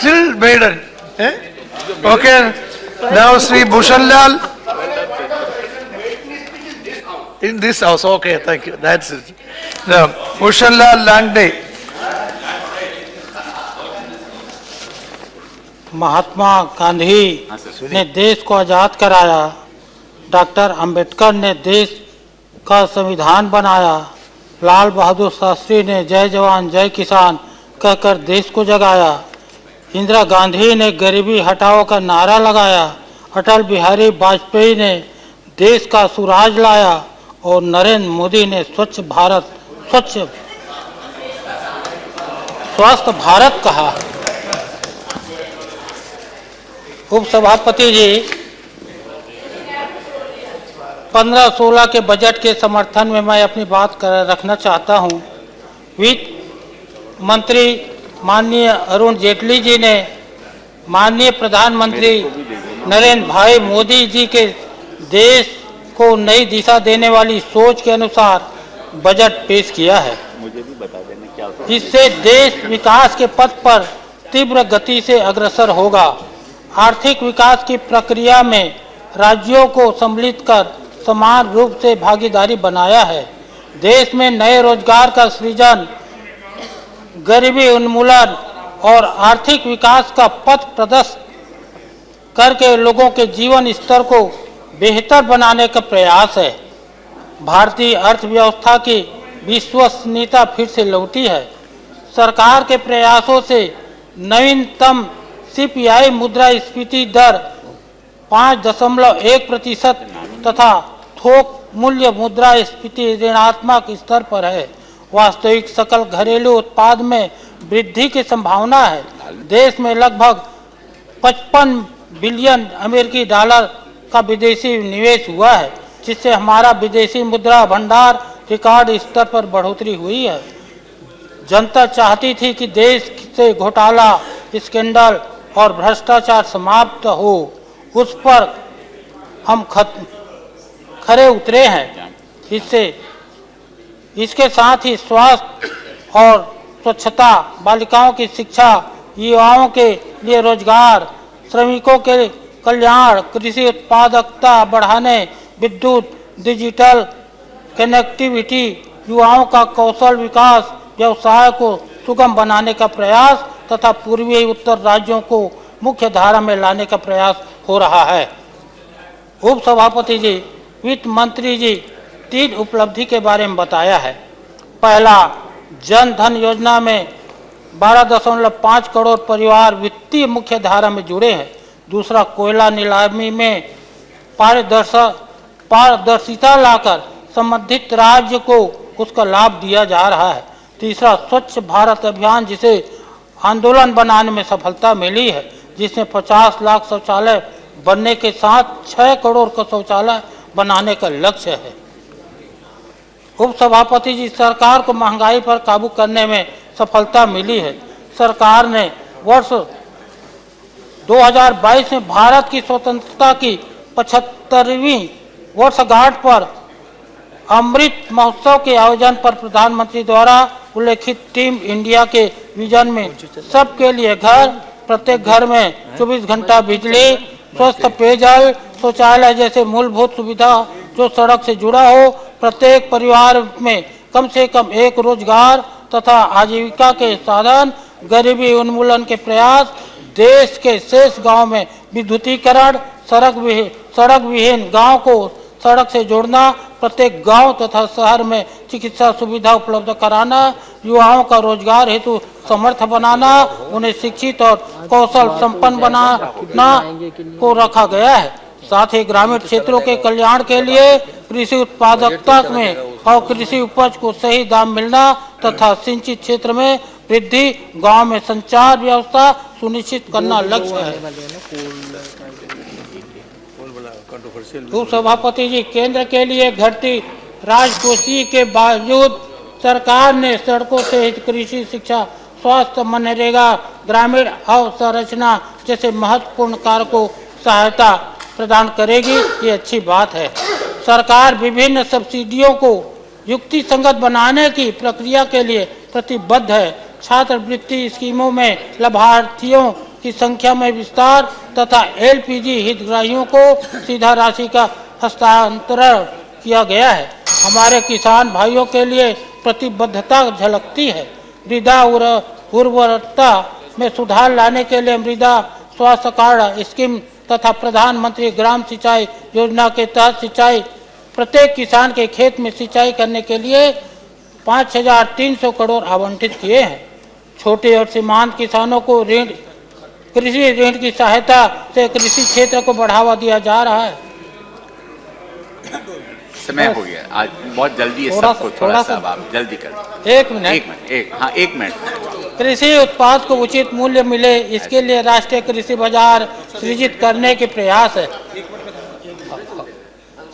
still maiden. Okay. Now Sri Bhushan Lal. In this house. Okay, thank you. That's it. Now, Bhushan Lal Langde. Mahatma Gandhi ने देश को आज़ाद कराया, doctor Ambedkar ने देश का संविधान बनाया, लाल बहादुर शास्त्री ने जय जवान जय किसान कहकर देश को जगाया, इंदिरा गांधी ने गरीबी हटाओ का नारा लगाया, अटल बिहारी वाजपेयी ने देश का सुराज लाया और नरेंद्र मोदी ने स्वस्थ भारत कहा। उपसभापति जी, 15-16 के बजट के समर्थन में मैं अपनी बात रखना चाहता हूं। वित्त मंत्री माननीय अरुण जेटली जी ने माननीय प्रधानमंत्री नरेंद्र भाई मोदी जी के देश को नई दिशा देने वाली सोच के अनुसार बजट पेश किया है। मुझे भी बता देना क्या होता है। इससे देश विकास के पथ पर तीव्र गति से अग्रसर होगा। आर्थिक विकास की प्रक्रिया में राज्यों को सम्मिलित कर समान रूप से भागीदारी बनाया है। देश में नए रोजगार का सृजन, गरीबी उन्मूलन और आर्थिक विकास का पथ प्रशस्त करके लोगों के जीवन स्तर को बेहतर बनाने का प्रयास है। भारतीय अर्थव्यवस्था की विश्वसनीयता फिर से लौटी है। सरकार के प्रयासों से नवीनतम CPI मुद्रास्फीति दर 5.1% तथा थोक मूल्य मुद्रास्फीति ऋणात्मक स्तर पर है। वास्तविक सकल घरेलू उत्पाद में वृद्धि की संभावना है। देश में लगभग 55 बिलियन अमेरिकी डॉलर का विदेशी निवेश हुआ है, जिससे हमारा विदेशी मुद्रा भंडार रिकॉर्ड स्तर पर बढ़ोतरी हुई है। जनता चाहती थी कि देश से घोटाला, स्कैंडल और भ्रष्टाचार समाप्त हो। उस पर हम खरे उतरे हैं। इसके साथ ही स्वास्थ्य और स्वच्छता, बालिकाओं की शिक्षा, युवाओं के लिए रोजगार, श्रमिकों के कल्याण, कृषि उत्पादकता बढ़ाने, विद्युत, डिजिटल कनेक्टिविटी, युवाओं का कौशल विकास, व्यवसाय को सुगम बनाने का प्रयास तथा पूर्वी उत्तर राज्यों को मुख्य धारा में लाने का प्रयास हो रहा है। उपसभापति जी, वित्त मंत्री जी 3 उपलब्धि के बारे में बताया है। पहला, जन धन योजना में 12.5 करोड़ परिवार वित्तीय मुख्य धारा में जुड़े हैं। दूसरा, कोयला नीलामी में पारदर्शिता लाकर संबंधित राज्य को उसका लाभ दिया जा रहा है। तीसरा, स्वच्छ भारत अभियान, जिसे आंदोलन बनाने में सफलता मिली है, जिसमें 50 लाख शौचालय बनने के साथ 6 करोड़ का शौचालय बनाने का लक्ष्य है। उपसभापति जी, सरकार को महंगाई पर काबू करने में सफलता मिली है। सरकार ने वर्ष 2022 में भारत की स्वतंत्रता की 75वीं वर्षगांठ पर अमृत महोत्सव के आयोजन पर प्रधानमंत्री द्वारा उल्लेखित टीम इंडिया के विजन में सबके लिए घर, प्रत्येक घर में 24 घंटा बिजली, स्वस्थ पेयजल, शौचालय जैसे मूलभूत सुविधा जो सड़क से जुड़ा हो, प्रत्येक परिवार में कम से कम एक रोजगार तथा आजीविका के साधन, गरीबी उन्मूलन के प्रयास, देश के शेष गांव में विद्युतीकरण, सड़क विहीन गांव को सड़क से जोड़ना, प्रत्येक गांव तथा शहर में चिकित्सा सुविधा उपलब्ध कराना, युवाओं का रोजगार हेतु समर्थ बनाना, उन्हें शिक्षित और कौशल संपन्न बनाना को रखा गया है। साथ ही ग्रामीण क्षेत्रों के कल्याण के लिए कृषि उत्पादकता में और कृषि उपज को सही दाम मिलना तथा सिंचित क्षेत्र में वृद्धि, गांव में संचार व्यवस्था सुनिश्चित करना लक्ष्य है। उपसभापति जी, केंद्र के लिए घटती राजकोषीय के बावजूद सरकार ने सड़कों सहित कृषि, शिक्षा, स्वास्थ्य, मनरेगा, ग्रामीण अवसंरचना जैसे महत्वपूर्ण कार्य को सहायता प्रदान करेगी, ये अच्छी बात है। सरकार विभिन्न सब्सिडियों को युक्ति संगत बनाने की प्रक्रिया के लिए प्रतिबद्ध है। छात्रवृत्ति स्कीमों में लाभार्थियों की संख्या में विस्तार तथा एलपीजी हितग्राहियों को सीधा राशि का हस्तांतरण किया गया है। हमारे किसान भाइयों के लिए प्रतिबद्धता झलकती है। मृदा उर्वरता में सुधार लाने के लिए मृदा स्वास्थ्य कार्ड स्कीम तथा प्रधानमंत्री ग्राम सिंचाई योजना के तहत सिंचाई प्रत्येक किसान के खेत में सिंचाई करने के लिए 5,300 करोड़ आवंटित किए हैं। छोटे और सीमांत किसानों को कृषि ऋण की सहायता से कृषि क्षेत्र को बढ़ावा दिया जा रहा है। समय हो गया, आज बहुत जल्दी है सबको, थोड़ा सा आप जल्दी करें। एक मिनट, एक मिनट। कृषि उत्पाद को उचित मूल्य मिले, इसके लिए राष्ट्रीय कृषि बाजार सृजित करने के प्रयास है।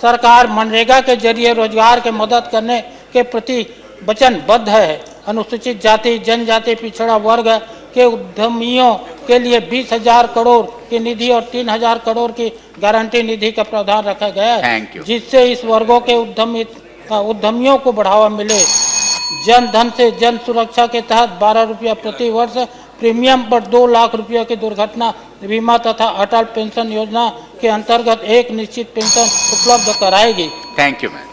सरकार मनरेगा के जरिए रोजगार के मदद करने के प्रति वचनबद्ध है। अनुसूचित जाति जनजाति पिछड़ा वर्ग के उद्यमियों के लिए 20,000 करोड़ की निधि और 3,000 करोड़ की गारंटी निधि का प्रावधान रखा गया है, जिससे इस वर्गों के उद्यमियों को बढ़ावा मिले। जन धन से जन सुरक्षा के तहत 12 रुपया प्रति वर्ष प्रीमियम पर 2 लाख रुपये की दुर्घटना बीमा तथा अटल पेंशन योजना के अंतर्गत एक निश्चित पेंशन उपलब्ध कराएगी। Thank you ma'am.